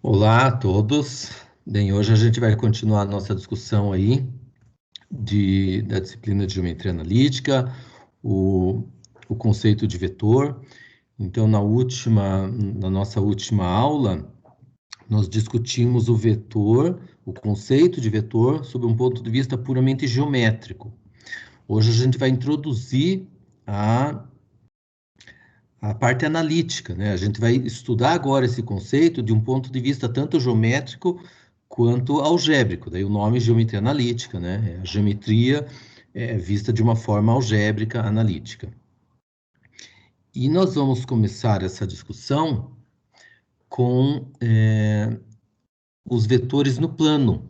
Olá a todos. Bem, hoje a gente vai continuar a nossa discussão aí da disciplina de geometria analítica, o, o conceito de vetor. Então, na nossa última aula, nós discutimos o vetor, o conceito de vetor, sob um ponto de vista puramente geométrico. Hoje a gente vai introduzir a parte analítica, né? A gente vai estudar agora esse conceito de um ponto de vista tanto geométrico quanto algébrico. Daí o nome geometria analítica, né? A geometria vista de uma forma algébrica analítica. E nós vamos começar essa discussão com os vetores no plano,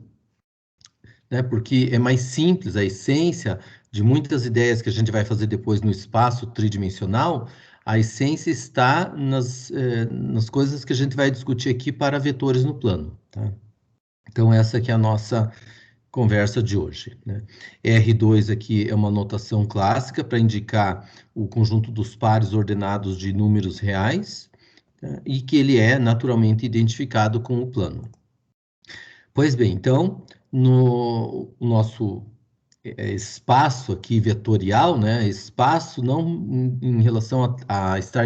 né? Porque é mais simples, a essência de muitas ideias que a gente vai fazer depois no espaço tridimensional, a essência está nas coisas que a gente vai discutir aqui para vetores no plano, tá? Então, essa aqui é a nossa conversa de hoje, né? R2 aqui é uma notação clássica para indicar o conjunto dos pares ordenados de números reais, tá? E que ele é naturalmente identificado com o plano. Pois bem, então, no nosso espaço aqui vetorial, né? Espaço não em relação a estar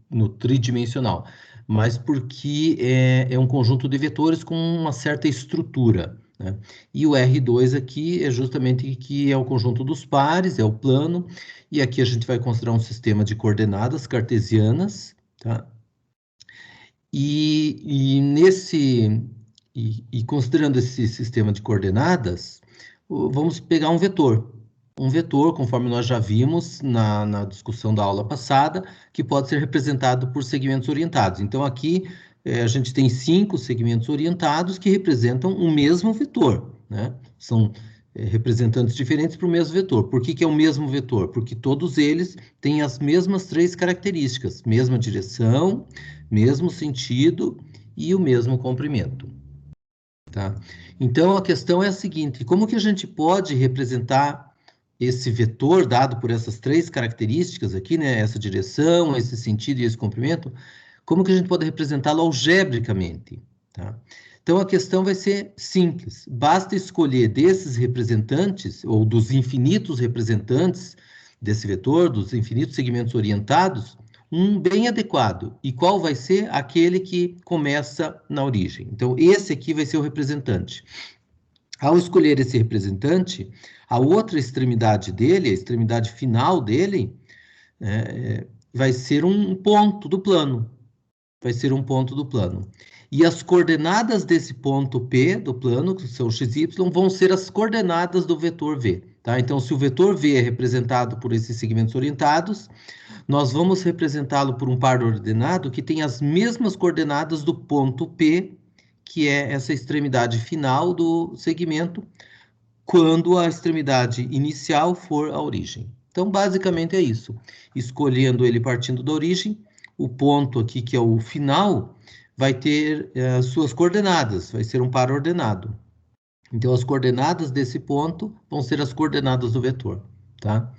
no tridimensional, mas porque é um conjunto de vetores com uma certa estrutura, né? E o R2 aqui é justamente que é o conjunto dos pares, é o plano, e aqui a gente vai considerar um sistema de coordenadas cartesianas, tá? E considerando esse sistema de coordenadas, vamos pegar um vetor. Um vetor, conforme nós já vimos na discussão da aula passada, que pode ser representado por segmentos orientados. Então, aqui a gente tem 5 segmentos orientados que representam o mesmo vetor, né? São representantes diferentes para o mesmo vetor. Por que é o mesmo vetor? Porque todos eles têm as mesmas 3 características: mesma direção, mesmo sentido e o mesmo comprimento. Tá? Então, a questão é a seguinte: como que a gente pode representar esse vetor dado por essas 3 características aqui, né? Essa direção, esse sentido e esse comprimento, como que a gente pode representá-lo algebricamente? Tá? Então, a questão vai ser simples. Basta escolher desses representantes, ou dos infinitos representantes desse vetor, dos infinitos segmentos orientados, um bem adequado. E qual vai ser? Aquele que começa na origem. Então, esse aqui vai ser o representante. Ao escolher esse representante, a outra extremidade dele, a extremidade final dele, vai ser um ponto do plano. Vai ser um ponto do plano. E as coordenadas desse ponto P do plano, que são xy, vão ser as coordenadas do vetor V. Tá? Então, se o vetor V é representado por esses segmentos orientados, nós vamos representá-lo por um par ordenado que tem as mesmas coordenadas do ponto P, que é essa extremidade final do segmento, quando a extremidade inicial for a origem. Então, basicamente é isso. Escolhendo ele partindo da origem, o ponto aqui, que é o final, vai ter as suas coordenadas, vai ser um par ordenado. Então, as coordenadas desse ponto vão ser as coordenadas do vetor, tá?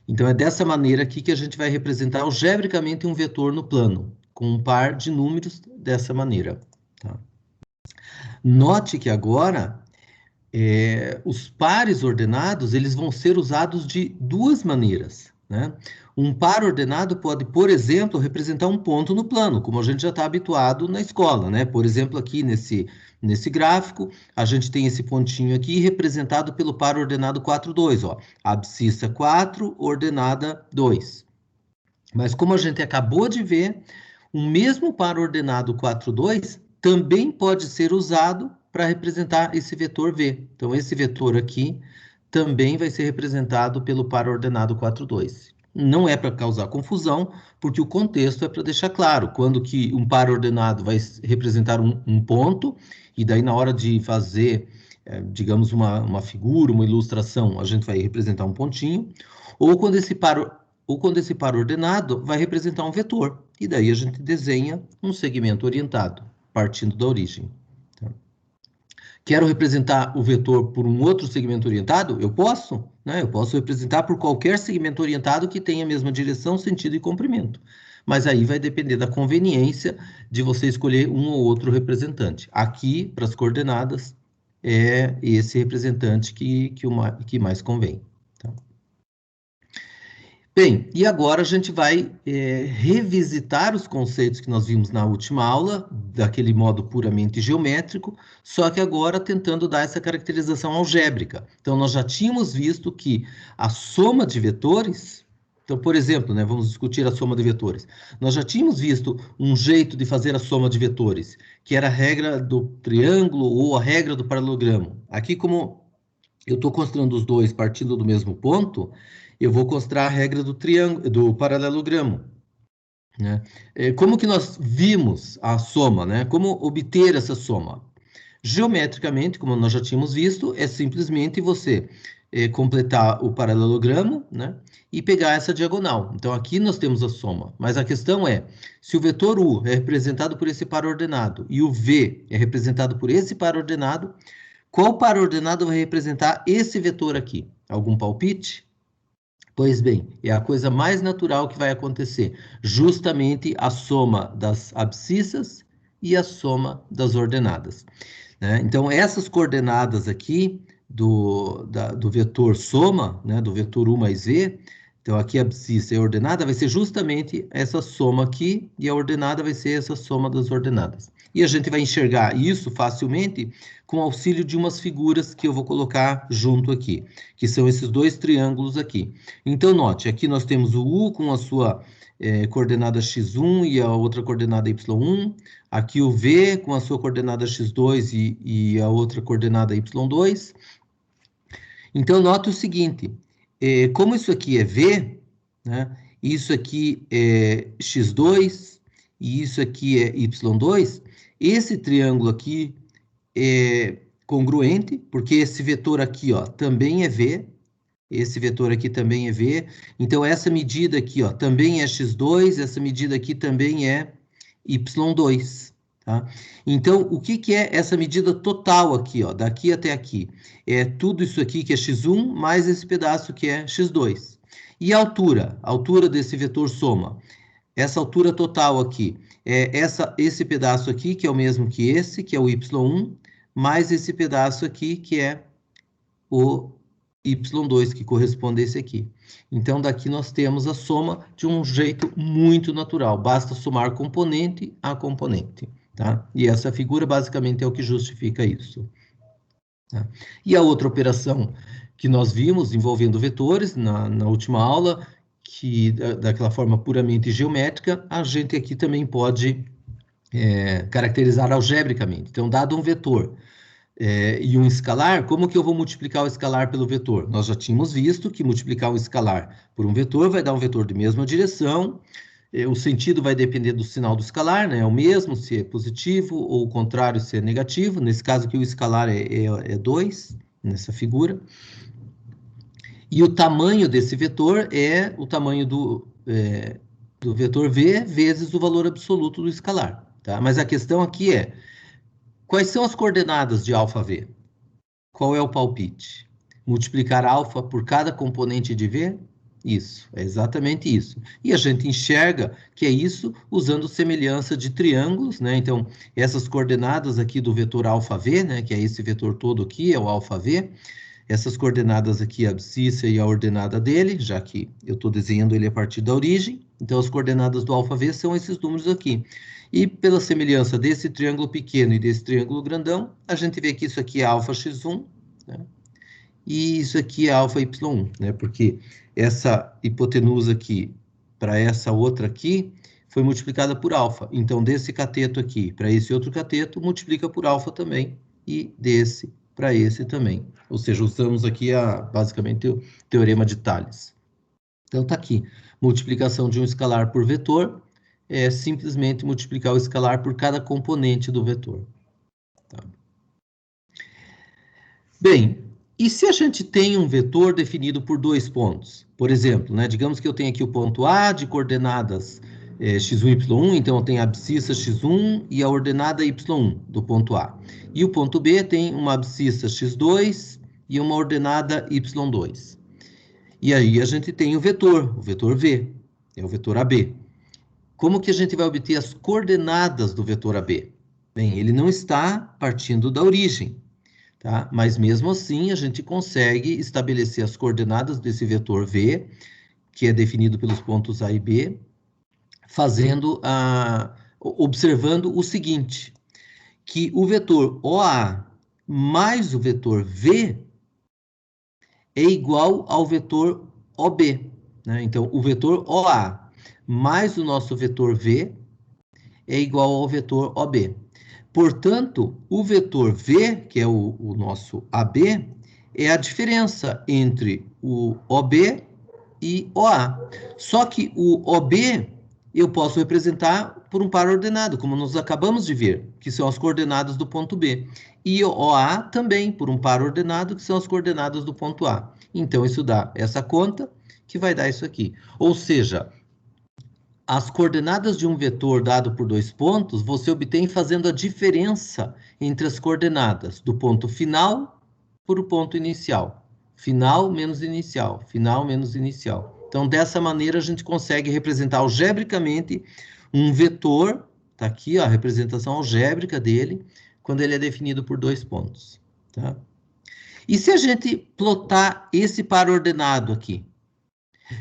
Então, é dessa maneira aqui que a gente vai representar algebricamente um vetor no plano, com um par de números dessa maneira, tá? Note que agora, os pares ordenados, eles vão ser usados de 2 maneiras, né? Um par ordenado pode, por exemplo, representar um ponto no plano, como a gente já está habituado na escola, né? Por exemplo, aqui nesse gráfico, a gente tem esse pontinho aqui representado pelo par ordenado 4, 2, ó. Abscissa 4, ordenada 2. Mas como a gente acabou de ver, o mesmo par ordenado 4, 2 também pode ser usado para representar esse vetor V. Então, esse vetor aqui também vai ser representado pelo par ordenado 4, 2. Não é para causar confusão, porque o contexto é para deixar claro quando que um par ordenado vai representar um ponto, e daí na hora de fazer, digamos, uma figura, uma ilustração, a gente vai representar um pontinho, ou quando esse par ordenado vai representar um vetor, e daí a gente desenha um segmento orientado, partindo da origem. Tá? Quero representar o vetor por um outro segmento orientado? Eu posso, né? Eu posso representar por qualquer segmento orientado que tenha a mesma direção, sentido e comprimento. mas aí vai depender da conveniência de você escolher um ou outro representante. Aqui, para as coordenadas, é esse representante que mais convém. Tá? Bem, e agora a gente vai revisitar os conceitos que nós vimos na última aula, daquele modo puramente geométrico, só que agora tentando dar essa caracterização algébrica. Então, nós já tínhamos visto que a soma de vetores, então, por exemplo, né, vamos discutir a soma de vetores. Nós já tínhamos visto um jeito de fazer a soma de vetores, que era a regra do triângulo ou a regra do paralelogramo. Aqui, como eu estou considerando os dois partindo do mesmo ponto, eu vou considerar a regra do triângulo, do paralelogramo. Né? Como que nós vimos a soma, né? Como obter essa soma? Geometricamente, como nós já tínhamos visto, é simplesmente você completar o paralelogramo, né? E pegar essa diagonal. Então, aqui nós temos a soma. Mas a questão é, se o vetor U é representado por esse par ordenado e o V é representado por esse par ordenado, qual par ordenado vai representar esse vetor aqui? Algum palpite? Pois bem, é a coisa mais natural que vai acontecer, justamente a soma das abscissas e a soma das ordenadas. Né? Então, essas coordenadas aqui do vetor soma, né, do vetor U mais V, então aqui a abscissa e a ordenada vai ser justamente essa soma aqui, e a ordenada vai ser essa soma das ordenadas. E a gente vai enxergar isso facilmente com auxílio de umas figuras que eu vou colocar junto aqui, que são esses dois triângulos aqui. Então, note, aqui nós temos o U com a sua coordenada x1 e a outra coordenada y1, aqui o V com a sua coordenada x2 e a outra coordenada y2. Então, note o seguinte, como isso aqui é V, né, isso aqui é x2 e isso aqui é y2, esse triângulo aqui é congruente, porque esse vetor aqui, ó, também é V, esse vetor aqui também é V, então essa medida aqui, ó, também é x2, essa medida aqui também é y2, tá? Então, o que é essa medida total aqui, ó, daqui até aqui? É tudo isso aqui que é x1, mais esse pedaço que é x2. E a altura desse vetor soma, essa altura total aqui, é esse pedaço aqui, que é o mesmo que esse, que é o y1, mais esse pedaço aqui, que é o y2, que corresponde a esse aqui. Então, daqui nós temos a soma de um jeito muito natural. Basta somar componente a componente. Tá? E essa figura, basicamente, é o que justifica isso. Tá? E a outra operação que nós vimos envolvendo vetores na última aula, que daquela forma puramente geométrica, a gente aqui também pode caracterizar algebricamente. Então, dado um vetor e um escalar, como que eu vou multiplicar o escalar pelo vetor? Nós já tínhamos visto que multiplicar o escalar por um vetor vai dar um vetor de mesma direção, o sentido vai depender do sinal do escalar, né? É o mesmo, se é positivo, ou o contrário, se é negativo. Nesse caso aqui, o escalar é 2, nessa figura. E o tamanho desse vetor é o tamanho do vetor V vezes o valor absoluto do escalar. Tá? Mas a questão aqui é, quais são as coordenadas de αv? Qual é o palpite? Multiplicar alfa por cada componente de V? Isso, é exatamente isso. E a gente enxerga que é isso usando semelhança de triângulos, né? Então, essas coordenadas aqui do vetor αv, né? Que é esse vetor todo aqui, é o αv. Essas coordenadas aqui, a abscissa e a ordenada dele, já que eu estou desenhando ele a partir da origem. Então, as coordenadas do αv são esses números aqui. E pela semelhança desse triângulo pequeno e desse triângulo grandão, a gente vê que isso aqui é αx1, né? E isso aqui é αy1, né? Porque essa hipotenusa aqui para essa outra aqui foi multiplicada por alfa. Então, desse cateto aqui para esse outro cateto, multiplica por alfa também. E desse para esse também. Ou seja, usamos aqui basicamente o teorema de Tales. Então, está aqui. Multiplicação de um escalar por vetor é simplesmente multiplicar o escalar por cada componente do vetor. Tá? Bem, e se a gente tem um vetor definido por dois pontos? Por exemplo, né, digamos que eu tenho aqui o ponto A de coordenadas x1 e y1, então eu tenho a abscissa x1 e a ordenada y1 do ponto A. E o ponto B tem uma abscissa x2 e uma ordenada y2. E aí a gente tem o vetor V, é o vetor AB. Como que a gente vai obter as coordenadas do vetor AB? Bem, ele não está partindo da origem, tá? Mas mesmo assim, a gente consegue estabelecer as coordenadas desse vetor V, que é definido pelos pontos A e B, observando o seguinte, que o vetor OA mais o vetor V é igual ao vetor OB, né? Então, o vetor OA mais o nosso vetor V é igual ao vetor OB. Portanto, o vetor V, que é o nosso AB, é a diferença entre o OB e OA. Só que o OB eu posso representar por um par ordenado, como nós acabamos de ver, que são as coordenadas do ponto B. E o OA também por um par ordenado, que são as coordenadas do ponto A. Então, isso dá essa conta, que vai dar isso aqui. Ou seja, as coordenadas de um vetor dado por dois pontos, você obtém fazendo a diferença entre as coordenadas do ponto final por o ponto inicial. Final menos inicial, final menos inicial. Então, dessa maneira, a gente consegue representar algebricamente um vetor, tá aqui ó, a representação algébrica dele, quando ele é definido por dois pontos. Tá? E se a gente plotar esse par ordenado aqui?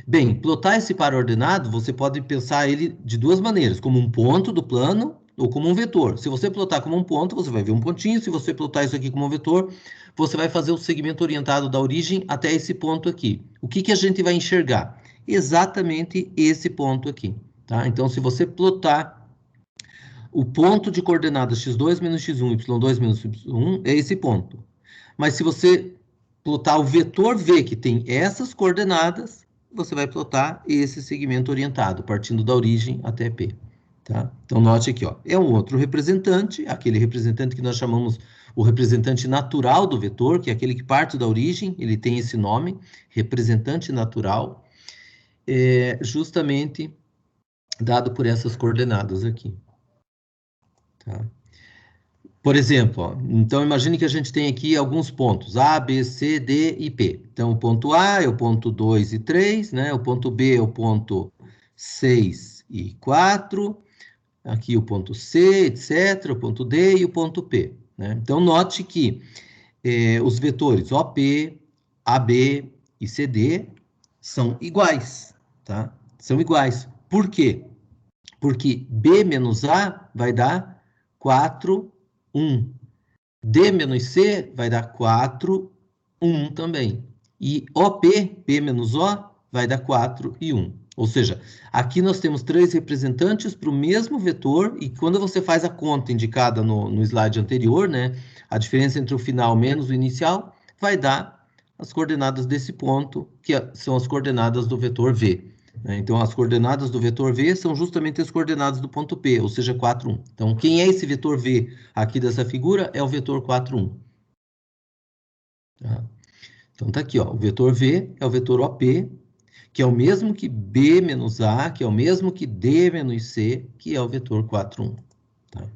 Bem, plotar esse par ordenado, você pode pensar ele de duas maneiras, como um ponto do plano ou como um vetor. Se você plotar como um ponto, você vai ver um pontinho. Se você plotar isso aqui como um vetor, você vai fazer o segmento orientado da origem até esse ponto aqui. O que que a gente vai enxergar? Exatamente esse ponto aqui, tá? Então, se você plotar o ponto de coordenadas x2 menos x1, y2 menos y1, é esse ponto. Mas se você plotar o vetor V, que tem essas coordenadas, você vai plotar esse segmento orientado, partindo da origem até P. Tá? Então, note aqui, ó, é um outro representante, aquele representante que nós chamamos o representante natural do vetor, que é aquele que parte da origem, ele tem esse nome, representante natural, justamente dado por essas coordenadas aqui. Tá? Por exemplo, ó, então imagine que a gente tem aqui alguns pontos, A, B, C, D e P. Então, o ponto A é o ponto 2 e 3, né? O ponto B é o ponto 6 e 4, aqui o ponto C, etc., o ponto D e o ponto P. Né? Então, note que os vetores OP, AB e CD são iguais, tá? São iguais. Por quê? Porque B menos A vai dar 4, 1. D menos C vai dar 4, 1 também. E OP, P menos O, vai dar 4 e 1. Ou seja, aqui nós temos três representantes para o mesmo vetor, e quando você faz a conta indicada no slide anterior, né, a diferença entre o final menos o inicial, vai dar as coordenadas desse ponto, que são as coordenadas do vetor V. Então, as coordenadas do vetor V são justamente as coordenadas do ponto P, ou seja, 4, 1. Então, quem é esse vetor V aqui dessa figura? É o vetor 4, 1. Tá? Então, tá aqui, ó, o vetor V é o vetor OP, que é o mesmo que B menos A, que é o mesmo que D menos C, que é o vetor 4, 1. Tá?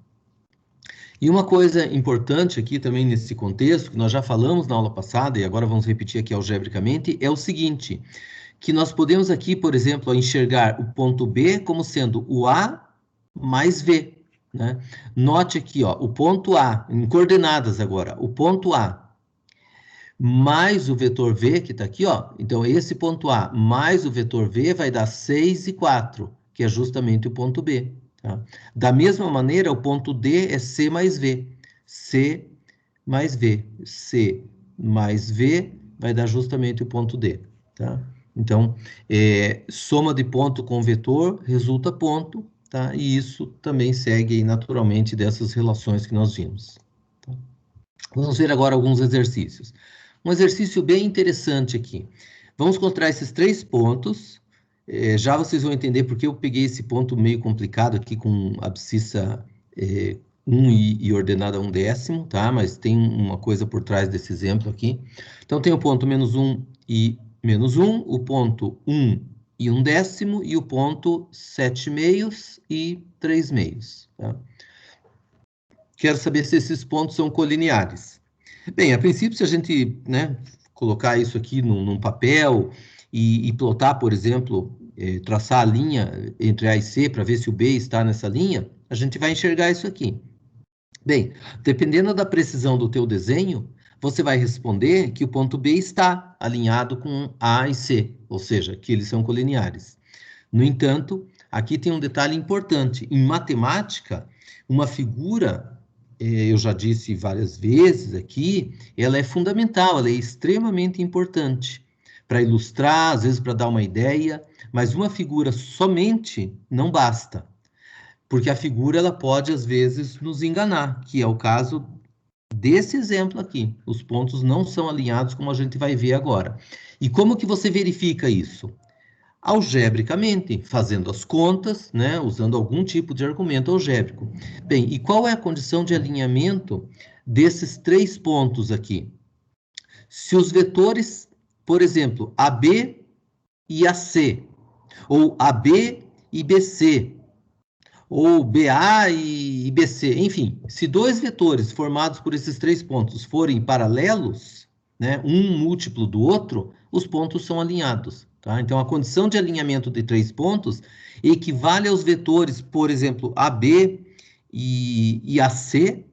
E uma coisa importante aqui também nesse contexto, que nós já falamos na aula passada, e agora vamos repetir aqui algebricamente, é o seguinte, que nós podemos aqui, por exemplo, enxergar o ponto B como sendo o A mais V. Né? Note aqui, ó, o ponto A, em coordenadas agora, o ponto A mais o vetor V, que está aqui, ó. Então, esse ponto A mais o vetor V vai dar 6 e 4, que é justamente o ponto B. Tá? Da mesma maneira, o ponto D é C mais V. C mais V. C mais V vai dar justamente o ponto D. Tá? Então, soma de ponto com vetor resulta ponto, tá? E isso também segue aí, naturalmente dessas relações que nós vimos. Tá? Vamos ver agora alguns exercícios. Um exercício bem interessante aqui. Vamos encontrar esses três pontos. Já vocês vão entender porque eu peguei esse ponto meio complicado aqui com abscissa 1 e ordenada 1/10, tá? Mas tem uma coisa por trás desse exemplo aqui. Então, tem o ponto menos 1 e menos 1, o ponto 1 e 1/10 e o ponto 7/2 e 3/2. Tá? Quero saber se esses pontos são colineares. Bem, a princípio, se a gente, né, colocar isso aqui num papel e plotar, por exemplo, traçar a linha entre A e C para ver se o B está nessa linha, a gente vai enxergar isso aqui. Bem, dependendo da precisão do teu desenho, você vai responder que o ponto B está alinhado com A e C, ou seja, que eles são colineares. No entanto, aqui tem um detalhe importante. Em matemática, uma figura, eu já disse várias vezes aqui, ela é fundamental, ela é extremamente importante para ilustrar, às vezes para dar uma ideia, mas uma figura somente não basta, porque a figura ela pode às vezes nos enganar, que é o caso desse exemplo aqui. Os pontos não são alinhados como a gente vai ver agora. E como que você verifica isso? Algebricamente, fazendo as contas, né, usando algum tipo de argumento algébrico. Bem, e qual é a condição de alinhamento desses 3 pontos aqui? Se os vetores, por exemplo, AB e AC, ou AB e BC, ou BA e BC, enfim, se 2 vetores formados por esses 3 pontos forem paralelos, né, um múltiplo do outro, os pontos são alinhados. Tá? Então, a condição de alinhamento de 3 pontos equivale aos vetores, por exemplo, AB e AC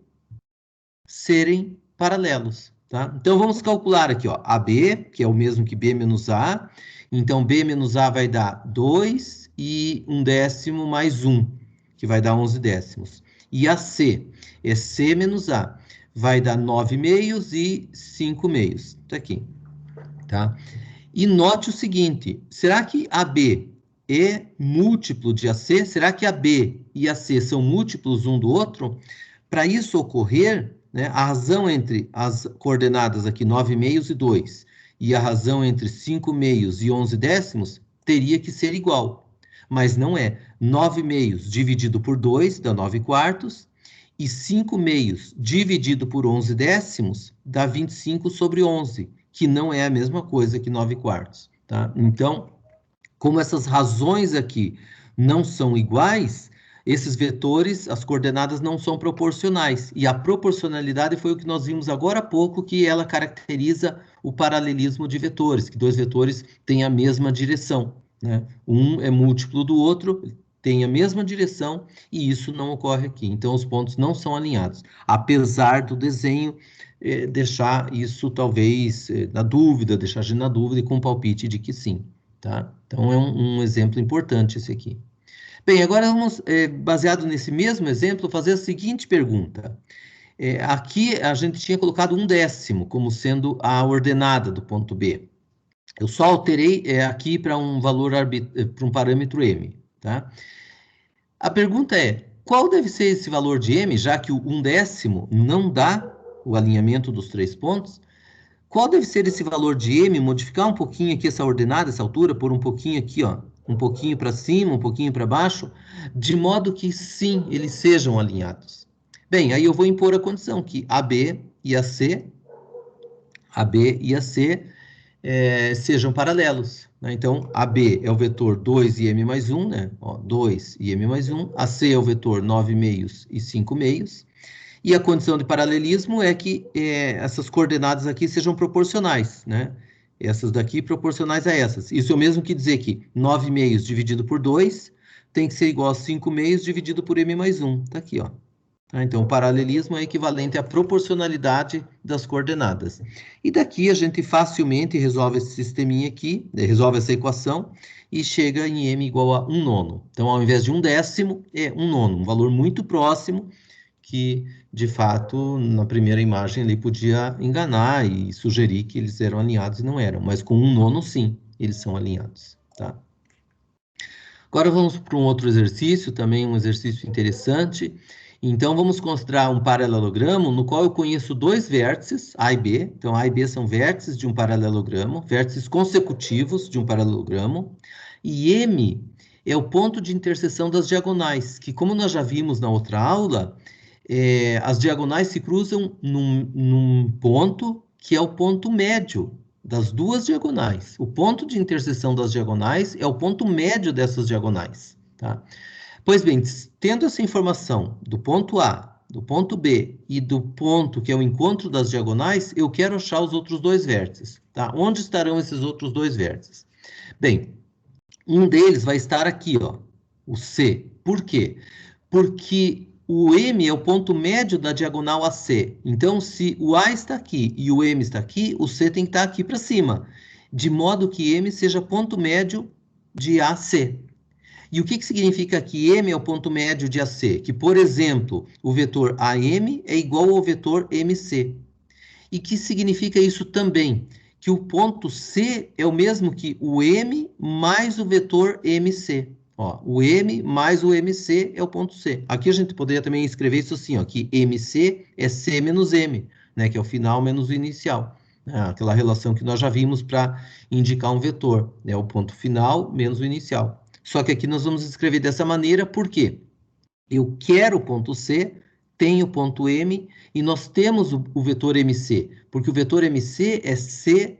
serem paralelos. Tá? Então, vamos calcular aqui, ó, AB, que é o mesmo que B menos A. Então, B menos A vai dar 2 e 1/10 mais 1, que vai dar 11 décimos. E AC é C menos A, vai dar 9 meios e 5 meios. Tá aqui. Tá? E note o seguinte, será que AB é múltiplo de AC? Será que AB e AC são múltiplos um do outro? Para isso ocorrer, né, a razão entre as coordenadas aqui 9 meios e 2 e a razão entre 5 meios e 11 décimos teria que ser igual. Mas não é. 9 meios dividido por 2 dá 9 quartos e 5 meios dividido por 11 décimos dá 25 sobre 11, que não é a mesma coisa que 9 quartos. Tá? Então, como essas razões aqui não são iguais, esses vetores, as coordenadas não são proporcionais. E a proporcionalidade foi o que nós vimos agora há pouco, que ela caracteriza o paralelismo de vetores, que 2 vetores têm a mesma direção. Né? Um é múltiplo do outro, tem a mesma direção, e isso não ocorre aqui. Então, os pontos não são alinhados, apesar do desenho deixar isso talvez na dúvida, deixar a gente na dúvida e com palpite de que sim. Tá? Então, é um exemplo importante esse aqui. Bem, agora vamos, baseado nesse mesmo exemplo, fazer a seguinte pergunta. Aqui a gente tinha colocado 1/10 como sendo a ordenada do ponto B. Eu só alterei aqui para um valor, para um parâmetro m. Tá? A pergunta é, qual deve ser esse valor de m, já que o 1/10 não dá o alinhamento dos 3 pontos? Qual deve ser esse valor de m? Modificar um pouquinho aqui essa ordenada, essa altura, por um pouquinho aqui, ó, um pouquinho para cima, um pouquinho para baixo, de modo que sim, eles sejam alinhados. Bem, aí eu vou impor a condição que AB e AC sejam paralelos. Né? Então, AB é o vetor 2 e m mais 1, né? Ó, 2 e m mais 1. AC é o vetor 9 meios e 5 meios. E a condição de paralelismo é que essas coordenadas aqui sejam proporcionais, né? Essas daqui proporcionais a essas. Isso é o mesmo que dizer que 9 meios dividido por 2 tem que ser igual a 5 meios dividido por m mais 1. Tá aqui, ó. Tá? Então, o paralelismo é equivalente à proporcionalidade das coordenadas. E daqui a gente facilmente resolve esse sisteminha aqui, resolve essa equação, e chega em m igual a 1/9. Então, ao invés de 1/10, é 1/9, um valor muito próximo, que, de fato, na primeira imagem ele podia enganar e sugerir que eles eram alinhados e não eram, mas com 1/9, sim, eles são alinhados. Tá? Agora vamos para um outro exercício, também um exercício interessante. Então, vamos considerar um paralelogramo no qual eu conheço 2 vértices, A e B. Então, A e B são vértices de um paralelogramo, vértices consecutivos de um paralelogramo, e M é o ponto de interseção das diagonais, que, como nós já vimos na outra aula, as diagonais se cruzam num ponto que é o ponto médio das duas diagonais. O ponto de interseção das diagonais é o ponto médio dessas diagonais. Tá? Pois bem, tendo essa informação do ponto A, do ponto B e do ponto que é o encontro das diagonais, eu quero achar os outros 2 vértices. Tá? Onde estarão esses outros 2 vértices? Bem, Um deles vai estar aqui, ó, o C. Por quê? Porque o M é o ponto médio da diagonal AC. Então, se o A está aqui e o M está aqui, o C tem que estar aqui para cima, de modo que M seja ponto médio de AC. E o que significa que M é o ponto médio de AC? Que, por exemplo, o vetor AM é igual ao vetor MC. E que significa isso também? Que o ponto C é o mesmo que o M mais o vetor MC. Ó, o M mais o MC é o ponto C. Aqui a gente poderia também escrever isso assim, ó, que MC é C menos M, né, que é o final menos o inicial. Aquela relação que nós já vimos para indicar um vetor, né, o ponto final menos o inicial. Só que aqui nós vamos escrever dessa maneira, por quê? Eu quero o ponto C, tenho o ponto M, e nós temos o vetor MC, porque o vetor MC é C...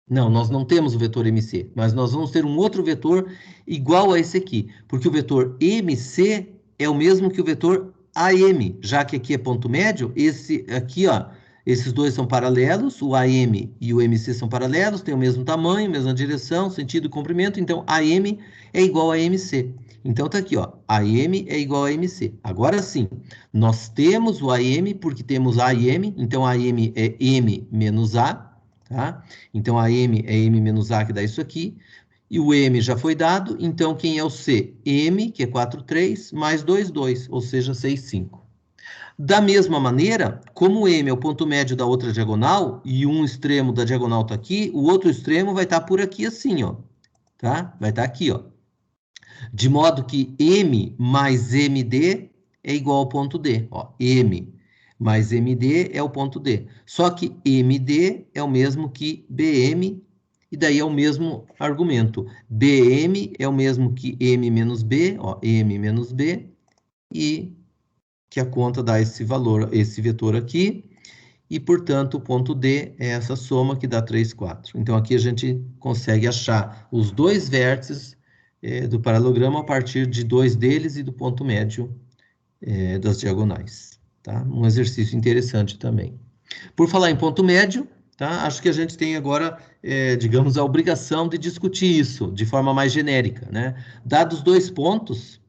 Não, nós não temos o vetor MC, mas nós vamos ter um outro vetor igual a esse aqui, porque o vetor MC é o mesmo que o vetor AM, já que aqui é ponto médio, esse aqui, ó, esses dois são paralelos, o AM e o MC são paralelos, têm o mesmo tamanho, mesma direção, sentido e comprimento, então AM é igual a MC. Então tá aqui, ó, AM é igual a MC. Agora sim, nós temos o AM porque temos A e M, então AM é M menos A, tá? Então a M é M menos A, que dá isso aqui, e o M já foi dado, então quem é o C? M, que é 4, 3, mais 2, 2, ou seja, 6, 5. Da mesma maneira, como o M é o ponto médio da outra diagonal, e um extremo da diagonal está aqui, o outro extremo vai estar por aqui assim, ó, tá? Vai estar aqui, ó. De modo que M mais MD é igual ao ponto D. Ó, M mais MD é o ponto D. Só que MD é o mesmo que BM, e daí é o mesmo argumento. BM é o mesmo que M menos B, ó, M menos B, e que a conta dá esse valor, esse vetor aqui, e, portanto, o ponto D é essa soma que dá 3, 4. Então, aqui a gente consegue achar os dois vértices do paralelogramo a partir de dois deles e do ponto médio das diagonais. Tá? Um exercício interessante também. Por falar em ponto médio, tá? Acho que a gente tem agora, digamos, a obrigação de discutir isso de forma mais genérica, né? Dados dois pontos,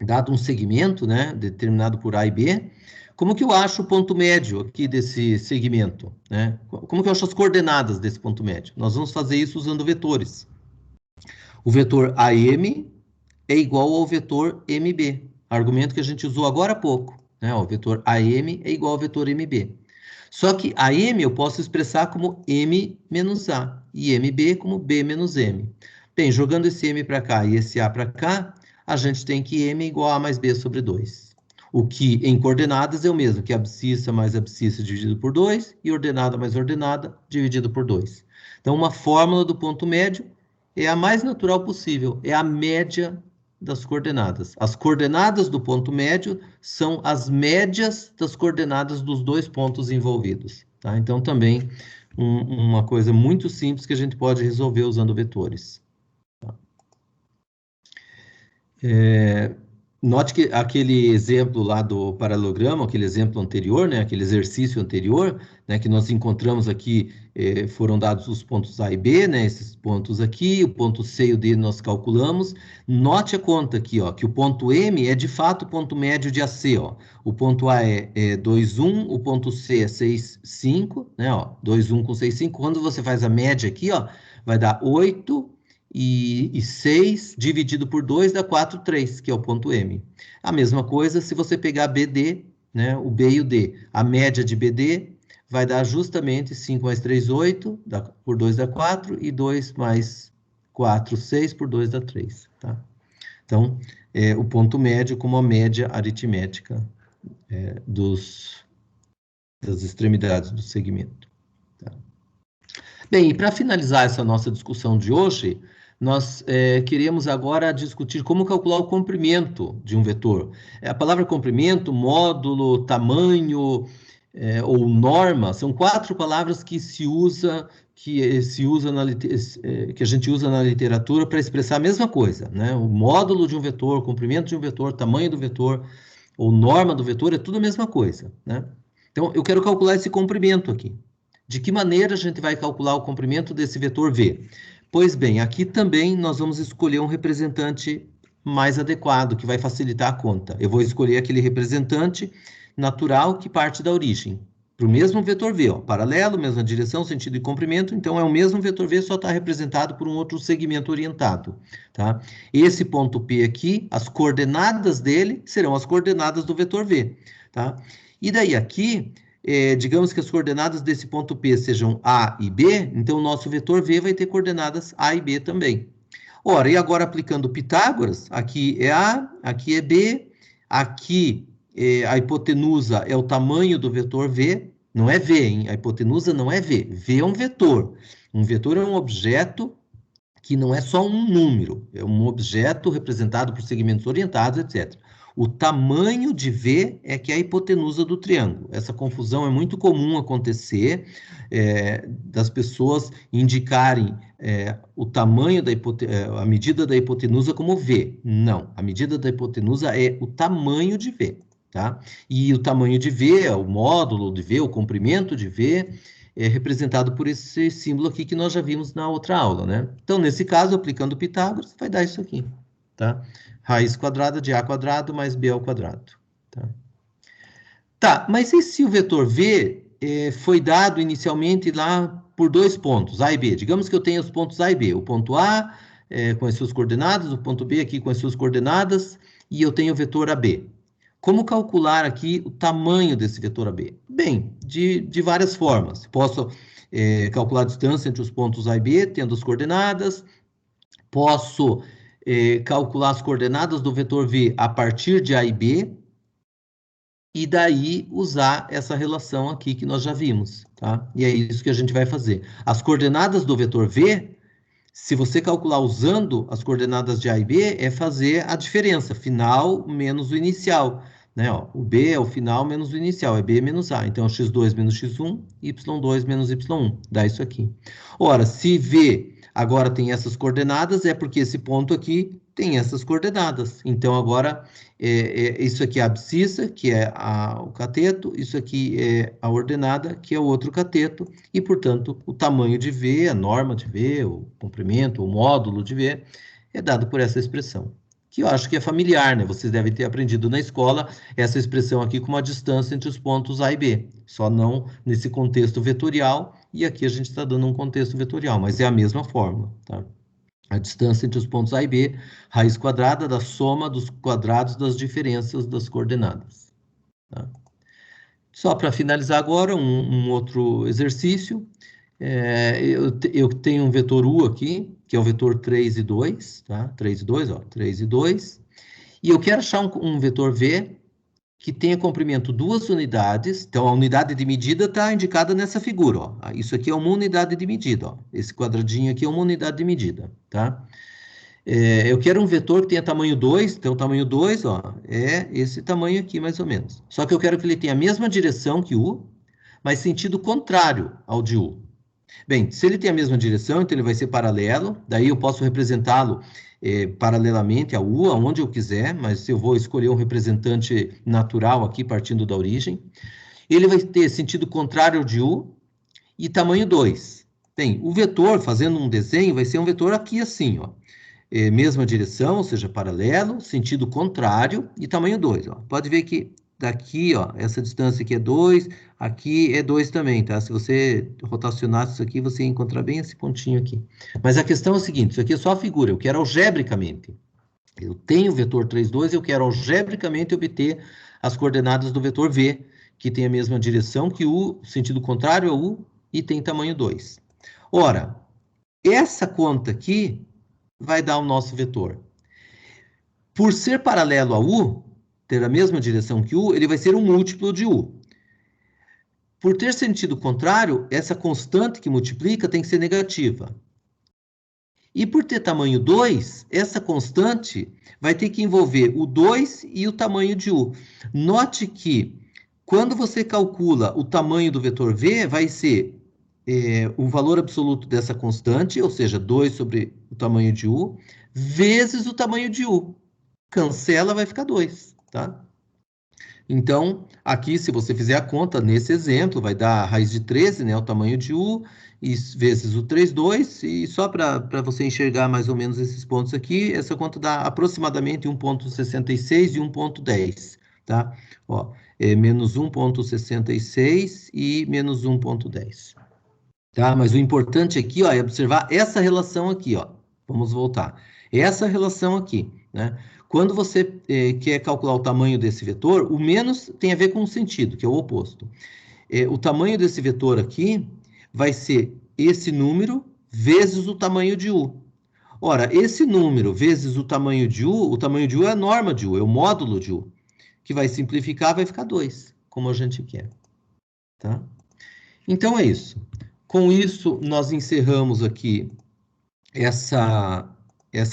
dado um segmento, né, determinado por A e B, como que eu acho o ponto médio aqui desse segmento, né? Como que eu acho as coordenadas desse ponto médio? Nós vamos fazer isso usando vetores. O vetor AM é igual ao vetor MB, argumento que a gente usou agora há pouco, né? O vetor AM é igual ao vetor MB. Só que AM eu posso expressar como M menos A e MB como B menos M. Bem, jogando esse M para cá e esse A para cá, a gente tem que M é igual a mais B sobre 2. O que em coordenadas é o mesmo que abscissa mais abscissa dividido por 2 e ordenada mais ordenada dividido por 2. Então, uma fórmula do ponto médio é a mais natural possível, é a média das coordenadas. As coordenadas do ponto médio são as médias das coordenadas dos dois pontos envolvidos. Tá? Então, também uma coisa muito simples que a gente pode resolver usando vetores. Tá? Note que aquele exemplo lá do paralelogramo, aquele exemplo anterior, né, aquele exercício anterior, né, que nós encontramos aqui, foram dados os pontos A e B, né, esses pontos aqui, o ponto C e o D nós calculamos. Note a conta aqui, ó, que o ponto M é de fato o ponto médio de AC, ó. O ponto A é 2, 1, o ponto C é 6, 5, né, ó, 2, 1 com 6, 5. Quando você faz a média aqui, ó, vai dar 8, e 6 dividido por 2 dá 4, 3, que é o ponto M. A mesma coisa se você pegar BD, né, o B e o D. A média de BD vai dar justamente 5 mais 3, 8, por 2 dá 4, e 2 mais 4, 6, por 2 dá 3. Tá? Então, o ponto médio como a média aritmética das extremidades do segmento. Tá? Bem, e para finalizar essa nossa discussão de hoje, nós queremos agora discutir como calcular o comprimento de um vetor. A palavra comprimento, módulo, tamanho ou norma, são 4 palavras que que a gente usa na literatura para expressar a mesma coisa, né? O módulo de um vetor, o comprimento de um vetor, tamanho do vetor, ou norma do vetor, é tudo a mesma coisa, né? Então, eu quero calcular esse comprimento aqui. De que maneira a gente vai calcular o comprimento desse vetor V? Pois bem, aqui também nós vamos escolher um representante mais adequado, que vai facilitar a conta. Eu vou escolher aquele representante natural que parte da origem. Para o mesmo vetor V, ó, paralelo, mesma direção, sentido e comprimento, então é o mesmo vetor V, só está representado por um outro segmento orientado, tá? Esse ponto P aqui, as coordenadas dele serão as coordenadas do vetor V, tá? E daí aqui, digamos que as coordenadas desse ponto P sejam A e B, então o nosso vetor V vai ter coordenadas A e B também. Ora, e agora aplicando Pitágoras, aqui é A, aqui é B, aqui a hipotenusa é o tamanho do vetor V, não é V, hein? A hipotenusa não é V. V é um vetor. Um vetor é um objeto que não é só um número, é um objeto representado por segmentos orientados, etc. O tamanho de V é que é a hipotenusa do triângulo. Essa confusão é muito comum acontecer, das pessoas indicarem o tamanho a medida da hipotenusa como V. Não, a medida da hipotenusa é o tamanho de V, tá? E o tamanho de V, o módulo de V, o comprimento de V, é representado por esse símbolo aqui que nós já vimos na outra aula, né? Então, nesse caso, aplicando Pitágoras, vai dar isso aqui, tá? Raiz quadrada de A quadrado mais B ao quadrado, tá? Tá, mas e se o vetor V foi dado inicialmente lá por dois pontos, A e B? Digamos que eu tenha os pontos A e B. O ponto A com as suas coordenadas, o ponto B aqui com as suas coordenadas, e eu tenho o vetor AB. Como calcular aqui o tamanho desse vetor AB? Bem, de várias formas. Posso calcular a distância entre os pontos A e B, tendo as coordenadas. Posso calcular as coordenadas do vetor V a partir de A e B, e daí usar essa relação aqui que nós já vimos, tá? E é isso que a gente vai fazer. As coordenadas do vetor V, se você calcular usando as coordenadas de A e B, é fazer a diferença, final menos o inicial, né? Ó, o B é o final menos o inicial, é B menos A. Então, x2 menos x1, y2 menos y1, dá isso aqui. Ora, se V agora tem essas coordenadas, é porque esse ponto aqui tem essas coordenadas. Então, agora, isso aqui é a abscissa, que é o cateto, isso aqui é a ordenada, que é o outro cateto, e, portanto, o tamanho de V, a norma de V, o comprimento, o módulo de V, é dado por essa expressão, que eu acho que é familiar, né? Vocês devem ter aprendido na escola essa expressão aqui como a distância entre os pontos A e B, só não nesse contexto vetorial, e aqui a gente está dando um contexto vetorial, mas é a mesma fórmula, tá? A distância entre os pontos A e B, raiz quadrada da soma dos quadrados das diferenças das coordenadas. Tá? Só para finalizar agora, um outro exercício. Eu tenho um vetor U aqui, que é o vetor 3 e 2, tá? 3 e 2, ó, 3 e 2. E eu quero achar um vetor V que tenha comprimento 2 unidades. Então, a unidade de medida está indicada nessa figura, ó. Isso aqui é uma unidade de medida, ó. Esse quadradinho aqui é uma unidade de medida, tá? Eu quero um vetor que tenha tamanho 2, então o tamanho 2, ó, é esse tamanho aqui, mais ou menos. Só que eu quero que ele tenha a mesma direção que U, mas sentido contrário ao de U. Bem, se ele tem a mesma direção, então ele vai ser paralelo, daí eu posso representá-lo paralelamente a U, aonde eu quiser, mas eu vou escolher um representante natural aqui, partindo da origem. Ele vai ter sentido contrário ao de U e tamanho 2. Bem, o vetor, fazendo um desenho, vai ser um vetor aqui assim, ó. Mesma direção, ou seja, paralelo, sentido contrário e tamanho 2. Ó. Pode ver que daqui, ó, essa distância aqui é 2, aqui é 2 também, tá? Se você rotacionasse isso aqui, você ia encontrar bem esse pontinho aqui. Mas a questão é o seguinte, isso aqui é só a figura, eu quero algebricamente. Eu tenho o vetor 3, 2, eu quero algebricamente obter as coordenadas do vetor V, que tem a mesma direção que U, sentido contrário a U, e tem tamanho 2. Ora, essa conta aqui vai dar o nosso vetor. Por ser paralelo a U, ter a mesma direção que U, ele vai ser um múltiplo de U. Por ter sentido contrário, essa constante que multiplica tem que ser negativa. E por ter tamanho 2, essa constante vai ter que envolver o 2 e o tamanho de U. Note que, quando você calcula o tamanho do vetor V, vai ser o valor absoluto dessa constante, ou seja, 2 sobre o tamanho de U, vezes o tamanho de U. Cancela, vai ficar 2, tá? Então, aqui, se você fizer a conta, nesse exemplo, vai dar a raiz de 13, né, o tamanho de U, e vezes o 32, e só para você enxergar mais ou menos esses pontos aqui, essa conta dá aproximadamente 1,66 e 1,10, tá? Ó, menos 1,66 e menos 1,10. Tá? Mas o importante aqui, ó, é observar essa relação aqui, ó. Vamos voltar. Essa relação aqui, né? Quando você quer calcular o tamanho desse vetor, o menos tem a ver com o sentido, que é o oposto. O tamanho desse vetor aqui vai ser esse número vezes o tamanho de U. Ora, esse número vezes o tamanho de U é a norma de U, é o módulo de U, que vai simplificar, vai ficar 2, como a gente quer, tá? Então é isso. Com isso, nós encerramos aqui essa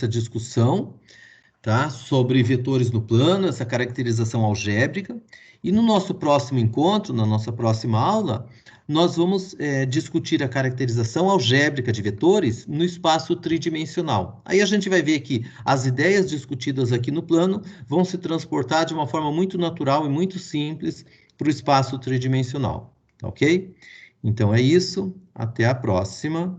discussão, tá? Sobre vetores no plano, essa caracterização algébrica. E no nosso próximo encontro, na nossa próxima aula, nós vamos discutir a caracterização algébrica de vetores no espaço tridimensional. Aí a gente vai ver que as ideias discutidas aqui no plano vão se transportar de uma forma muito natural e muito simples para o espaço tridimensional, ok? Então é isso, até a próxima.